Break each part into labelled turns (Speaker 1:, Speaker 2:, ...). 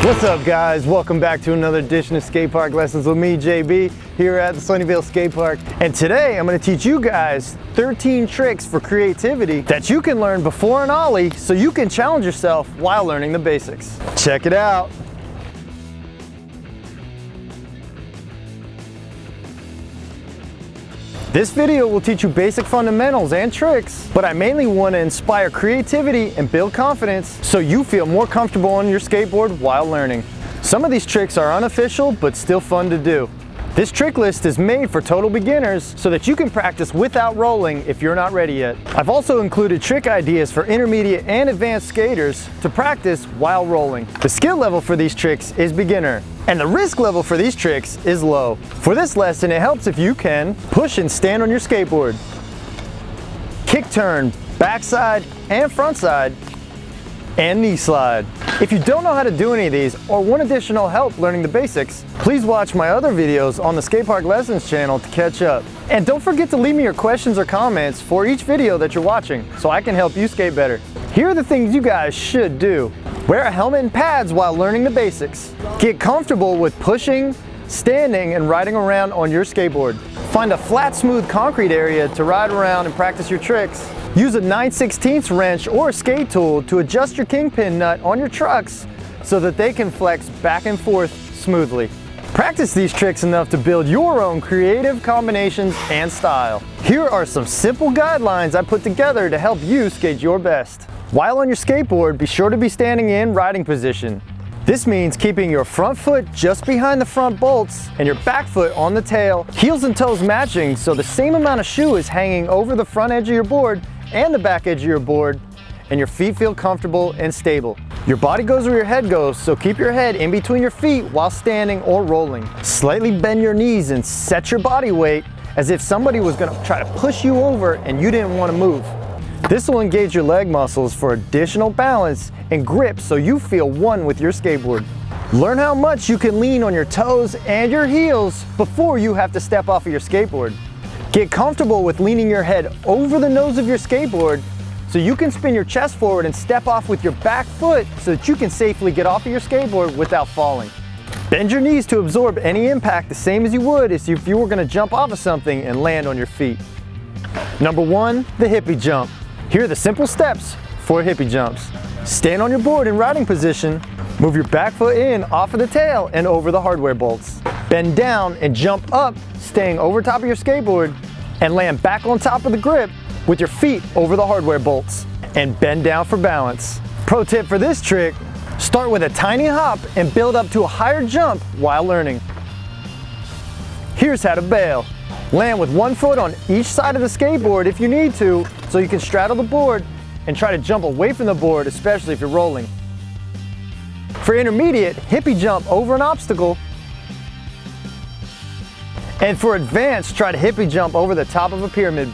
Speaker 1: What's up, guys? Welcome back to another edition of Skatepark Lessons with me, JB, here at the Sunnyvale Skatepark. And today I'm going to teach you guys 13 tricks for creativity that you can learn before an ollie so you can challenge yourself while learning the basics. Check it out. This video will teach you basic fundamentals and tricks, but I mainly want to inspire creativity and build confidence so you feel more comfortable on your skateboard while learning. Some of these tricks are unofficial, but still fun to do. This trick list is made for total beginners so that you can practice without rolling if you're not ready yet. I've also included trick ideas for intermediate and advanced skaters to practice while rolling. The skill level for these tricks is beginner, and the risk level for these tricks is low. For this lesson, it helps if you can push and stand on your skateboard, kick turn, backside and front side, and knee slide. If you don't know how to do any of these or want additional help learning the basics, please watch my other videos on the Skatepark Lessons channel to catch up. And don't forget to leave me your questions or comments for each video that you're watching so I can help you skate better. Here are the things you guys should do. Wear a helmet and pads while learning the basics. Get comfortable with pushing, standing, and riding around on your skateboard. Find a flat, smooth concrete area to ride around and practice your tricks. Use a 9/16 wrench or a skate tool to adjust your kingpin nut on your trucks so that they can flex back and forth smoothly. Practice these tricks enough to build your own creative combinations and style. Here are some simple guidelines I put together to help you skate your best. While on your skateboard, be sure to be standing in riding position. This means keeping your front foot just behind the front bolts and your back foot on the tail, heels and toes matching so the same amount of shoe is hanging over the front edge of your board and the back edge of your board, and your feet feel comfortable and stable. Your body goes where your head goes, so keep your head in between your feet while standing or rolling. Slightly bend your knees and set your body weight as if somebody was going to try to push you over and you didn't want to move. This will engage your leg muscles for additional balance and grip so you feel one with your skateboard. Learn how much you can lean on your toes and your heels before you have to step off of your skateboard. Get comfortable with leaning your head over the nose of your skateboard so you can spin your chest forward and step off with your back foot so that you can safely get off of your skateboard without falling. Bend your knees to absorb any impact the same as you would as if you were going to jump off of something and land on your feet. Number 1, the hippie jump. Here are the simple steps for hippie jumps. Stand on your board in riding position, move your back foot in off of the tail and over the hardware bolts. Bend down and jump up, staying over top of your skateboard, and land back on top of the grip with your feet over the hardware bolts. And bend down for balance. Pro tip for this trick, start with a tiny hop and build up to a higher jump while learning. Here's how to bail. Land with one foot on each side of the skateboard if you need to, so you can straddle the board and try to jump away from the board, especially if you're rolling. For intermediate, hippie jump over an obstacle. And for advanced, try to hippie jump over the top of a pyramid.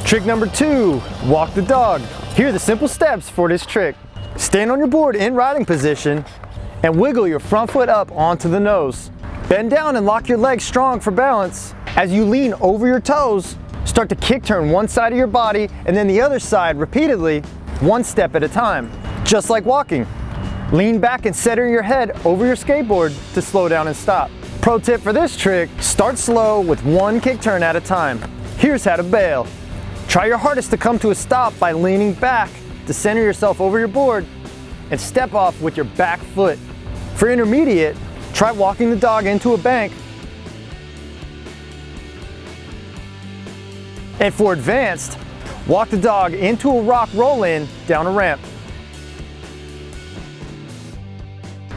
Speaker 1: Trick number 2, walk the dog. Here are the simple steps for this trick. Stand on your board in riding position and wiggle your front foot up onto the nose. Bend down and lock your legs strong for balance. As you lean over your toes, start to kick turn one side of your body and then the other side repeatedly, one step at a time, just like walking. Lean back and center your head over your skateboard to slow down and stop. Pro tip for this trick, start slow with one kick turn at a time. Here's how to bail. Try your hardest to come to a stop by leaning back to center yourself over your board and step off with your back foot. For intermediate, try walking the dog into a bank. And for advanced, walk the dog into a rock roll-in down a ramp.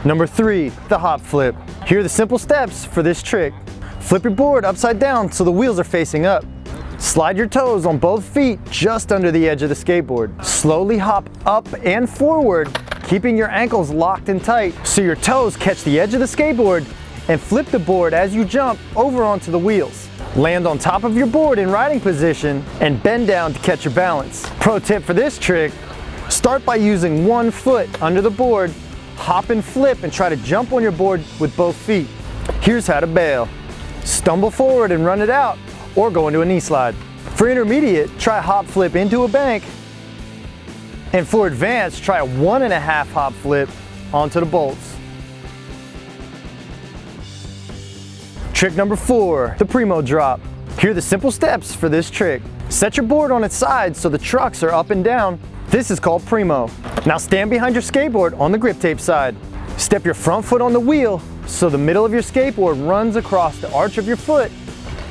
Speaker 1: Number 3, the hop flip. Here are the simple steps for this trick. Flip your board upside down so the wheels are facing up. Slide your toes on both feet just under the edge of the skateboard. Slowly hop up and forward, keeping your ankles locked and tight so your toes catch the edge of the skateboard, and flip the board as you jump over onto the wheels. Land on top of your board in riding position and bend down to catch your balance. Pro tip for this trick, start by using one foot under the board, hop and flip and try to jump on your board with both feet. Here's how to bail. Stumble forward and run it out, or go into a knee slide. For intermediate, try hop flip into a bank And for advanced, try a 1.5 hop flip onto the bolts. Trick number 4, the primo drop. Here are the simple steps for this trick. Set your board on its side so the trucks are up and down. This is called primo. Now stand behind your skateboard on the grip tape side. Step your front foot on the wheel so the middle of your skateboard runs across the arch of your foot.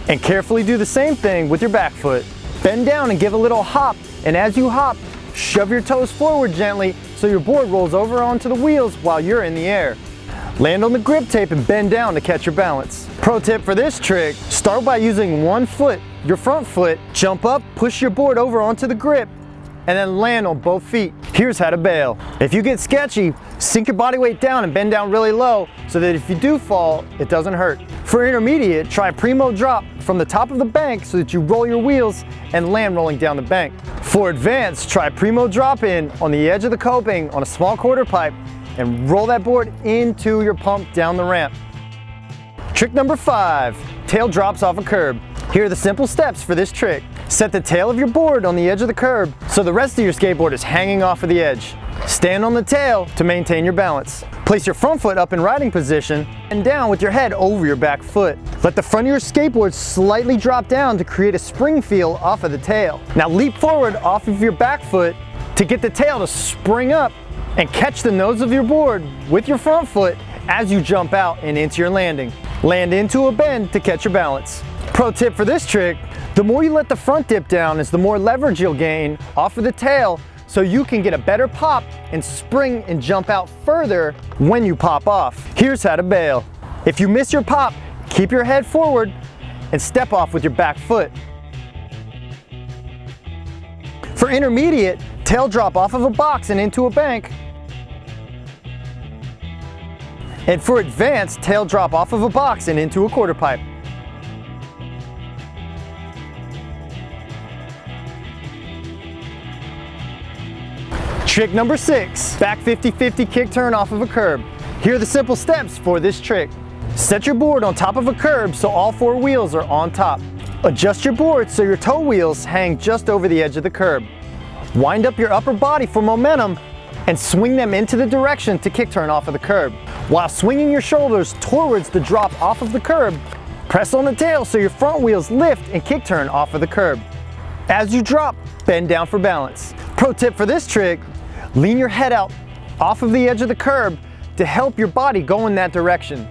Speaker 1: And carefully do the same thing with your back foot. Bend down and give a little hop, and as you hop, shove your toes forward gently so your board rolls over onto the wheels while you're in the air. Land on the grip tape and bend down to catch your balance. Pro tip for this trick, start by using one foot, your front foot, jump up, push your board over onto the grip, and then land on both feet. Here's how to bail. If you get sketchy, sink your body weight down and bend down really low so that if you do fall, it doesn't hurt. For intermediate, try a primo drop from the top of the bank so that you roll your wheels and land rolling down the bank. For advanced, try primo drop in on the edge of the coping on a small quarter pipe and roll that board into your pump down the ramp. Trick number 5, tail drops off a curb. Here are the simple steps for this trick. Set the tail of your board on the edge of the curb so the rest of your skateboard is hanging off of the edge. Stand on the tail to maintain your balance. Place your front foot up in riding position and down with your head over your back foot. Let the front of your skateboard slightly drop down to create a spring feel off of the tail. Now leap forward off of your back foot to get the tail to spring up and catch the nose of your board with your front foot as you jump out and into your landing. Land into a bend to catch your balance. Pro tip for this trick, the more you let the front dip down is the more leverage you'll gain off of the tail so you can get a better pop and spring and jump out further when you pop off. Here's how to bail. If you miss your pop, keep your head forward and step off with your back foot. For intermediate, tail drop off of a box and into a bank. And for advanced, tail drop off of a box and into a quarter pipe. Trick number 6, back 50-50 kick turn off of a curb. Here are the simple steps for this trick. Set your board on top of a curb so all 4 wheels are on top. Adjust your board so your toe wheels hang just over the edge of the curb. Wind up your upper body for momentum and swing them into the direction to kick turn off of the curb. While swinging your shoulders towards the drop off of the curb, press on the tail so your front wheels lift and kick turn off of the curb. As you drop, bend down for balance. Pro tip for this trick, lean your head out off of the edge of the curb to help your body go in that direction.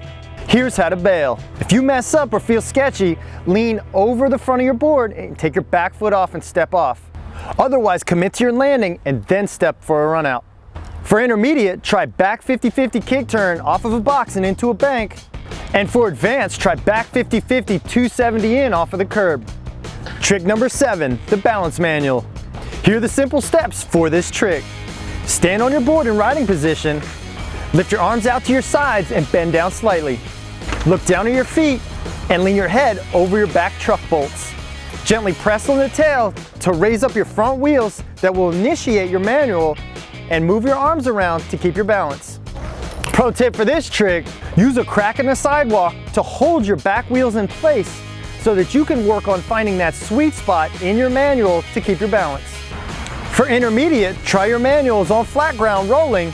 Speaker 1: Here's how to bail. If you mess up or feel sketchy, lean over the front of your board and take your back foot off and step off. Otherwise, commit to your landing and then step for a run out. For intermediate, try back 50-50 kick turn off of a box and into a bank. And for advanced, try back 50-50 270 in off of the curb. Trick number 7, the balance manual. Here are the simple steps for this trick. Stand on your board in riding position, lift your arms out to your sides and bend down slightly. Look down at your feet and lean your head over your back truck bolts. Gently press on the tail to raise up your front wheels that will initiate your manual and move your arms around to keep your balance. Pro tip for this trick, use a crack in the sidewalk to hold your back wheels in place so that you can work on finding that sweet spot in your manual to keep your balance. For intermediate, try your manuals on flat ground rolling,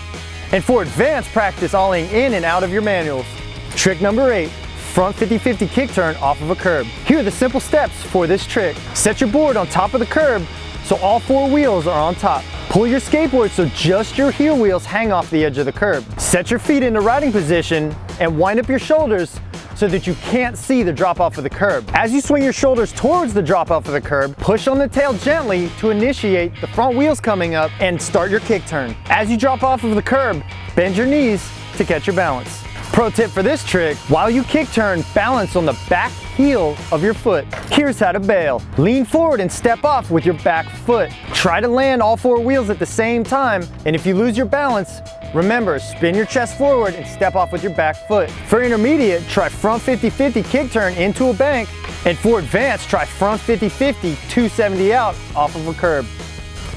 Speaker 1: and for advanced, practice olling in and out of your manuals. Trick number 8, front 50-50 kick turn off of a curb. Here are the simple steps for this trick. Set your board on top of the curb so all 4 wheels are on top. Pull your skateboard so just your heel wheels hang off the edge of the curb. Set your feet into riding position and wind up your shoulders so that you can't see the drop off of the curb. As you swing your shoulders towards the drop off of the curb, push on the tail gently to initiate the front wheels coming up and start your kick turn. As you drop off of the curb, bend your knees to catch your balance. Pro tip for this trick, while you kick turn, balance on the back heel of your foot. Here's how to bail. Lean forward and step off with your back foot. Try to land all 4 wheels at the same time, and if you lose your balance, remember, spin your chest forward and step off with your back foot. For intermediate, try front 50-50 kick turn into a bank, and for advanced, try front 50-50 270 out off of a curb.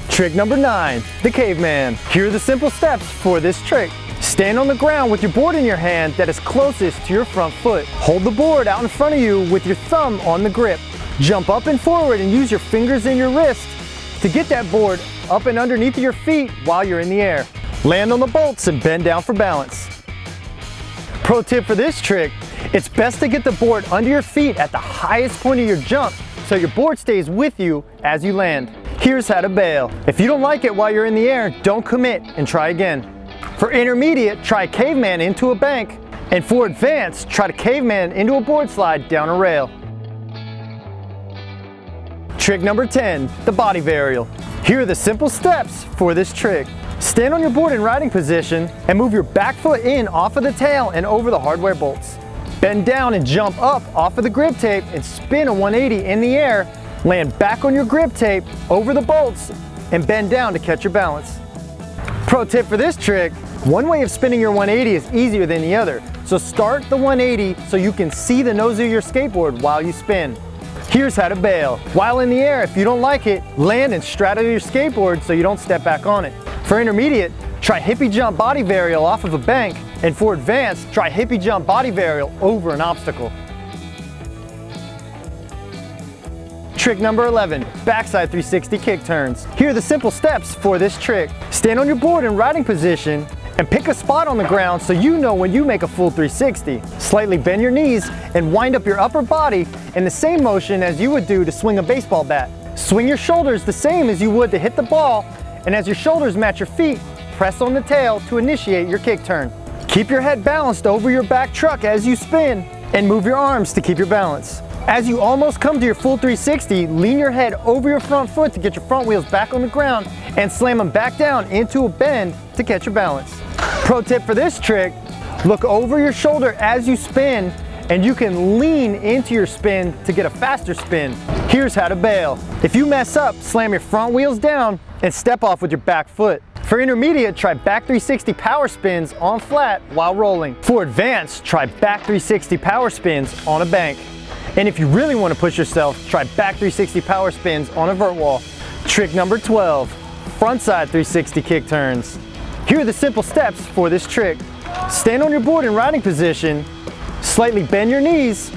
Speaker 1: Trick number 9, the caveman. Here are the simple steps for this trick. Stand on the ground with your board in your hand that is closest to your front foot. Hold the board out in front of you with your thumb on the grip. Jump up and forward and use your fingers and your wrist to get that board up and underneath your feet while you're in the air. Land on the bolts and bend down for balance. Pro tip for this trick, it's best to get the board under your feet at the highest point of your jump so your board stays with you as you land. Here's how to bail. If you don't like it while you're in the air, don't commit and try again. For intermediate, try caveman into a bank. And for advanced, try to caveman into a board slide down a rail. Trick number 10, the body varial. Here are the simple steps for this trick. Stand on your board in riding position and move your back foot in off of the tail and over the hardware bolts. Bend down and jump up off of the grip tape and spin a 180 in the air. Land back on your grip tape over the bolts and bend down to catch your balance. Pro tip for this trick, one way of spinning your 180 is easier than the other. So start the 180 so you can see the nose of your skateboard while you spin. Here's how to bail. While in the air, if you don't like it, land and straddle your skateboard so you don't step back on it. For intermediate, try hippie jump body varial off of a bank. And for advanced, try hippie jump body varial over an obstacle. Trick number 11, backside 360 kick turns. Here are the simple steps for this trick. Stand on your board in riding position and pick a spot on the ground so you know when you make a full 360. Slightly bend your knees and wind up your upper body in the same motion as you would do to swing a baseball bat. Swing your shoulders the same as you would to hit the ball, and as your shoulders match your feet, press on the tail to initiate your kick turn. Keep your head balanced over your back truck as you spin, and move your arms to keep your balance. As you almost come to your full 360, lean your head over your front foot to get your front wheels back on the ground and slam them back down into a bend to catch your balance. Pro tip for this trick, look over your shoulder as you spin and you can lean into your spin to get a faster spin. Here's how to bail. If you mess up, slam your front wheels down and step off with your back foot. For intermediate, try back 360 power spins on flat while rolling. For advanced, try back 360 power spins on a bank. And if you really want to push yourself, try back 360 power spins on a vert wall. Trick number 12, frontside 360 kick turns. Here are the simple steps for this trick. Stand on your board in riding position, slightly bend your knees,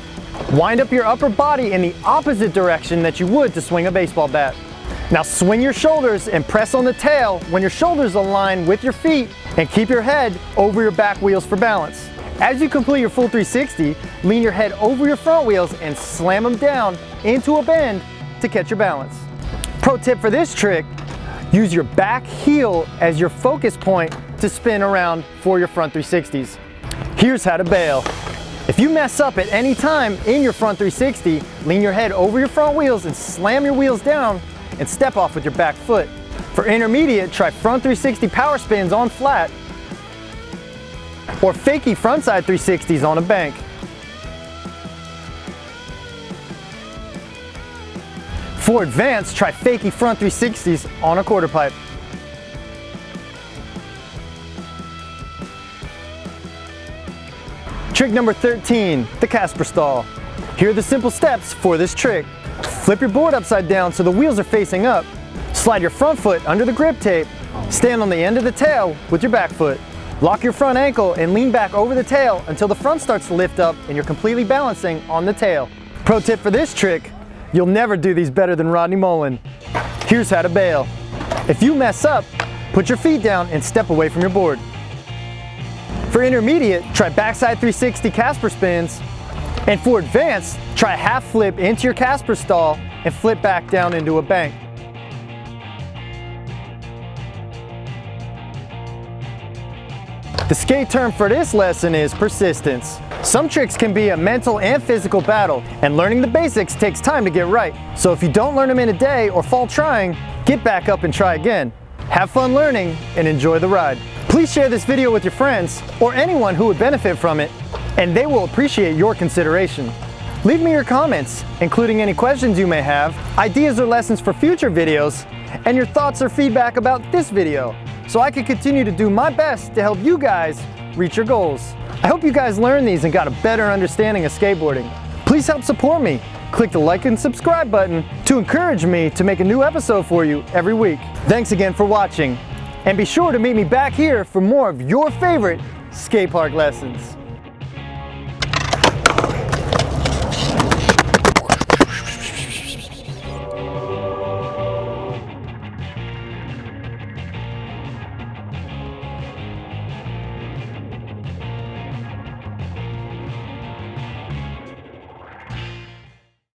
Speaker 1: wind up your upper body in the opposite direction that you would to swing a baseball bat. Now swing your shoulders and press on the tail when your shoulders align with your feet, and keep your head over your back wheels for balance. As you complete your full 360, lean your head over your front wheels and slam them down into a bend to catch your balance. Pro tip for this trick, use your back heel as your focus point to spin around for your front 360s. Here's how to bail. If you mess up at any time in your front 360, lean your head over your front wheels and slam your wheels down and step off with your back foot. For intermediate, try front 360 power spins on flat or fakie frontside 360s on a bank. For advanced, try fakie front 360s on a quarter pipe. Trick number 13, the Casper stall. Here are the simple steps for this trick. Flip your board upside down so the wheels are facing up. Slide your front foot under the grip tape. Stand on the end of the tail with your back foot. Lock your front ankle and lean back over the tail until the front starts to lift up and you're completely balancing on the tail. Pro tip for this trick, you'll never do these better than Rodney Mullen. Here's how to bail. If you mess up, put your feet down and step away from your board. For intermediate, try backside 360 Casper spins. And for advanced, try a half flip into your Casper stall and flip back down into a bank. The skate term for this lesson is persistence. Some tricks can be a mental and physical battle, and learning the basics takes time to get right. So if you don't learn them in a day or fall trying, get back up and try again. Have fun learning and enjoy the ride. Please share this video with your friends or anyone who would benefit from it, and they will appreciate your consideration. Leave me your comments, including any questions you may have, ideas or lessons for future videos, and your thoughts or feedback about this video, so I can continue to do my best to help you guys reach your goals. I hope you guys learned these and got a better understanding of skateboarding. Please help support me. Click the like and subscribe button to encourage me to make a new episode for you every week. Thanks again for watching, and be sure to meet me back here for more of your favorite skatepark lessons.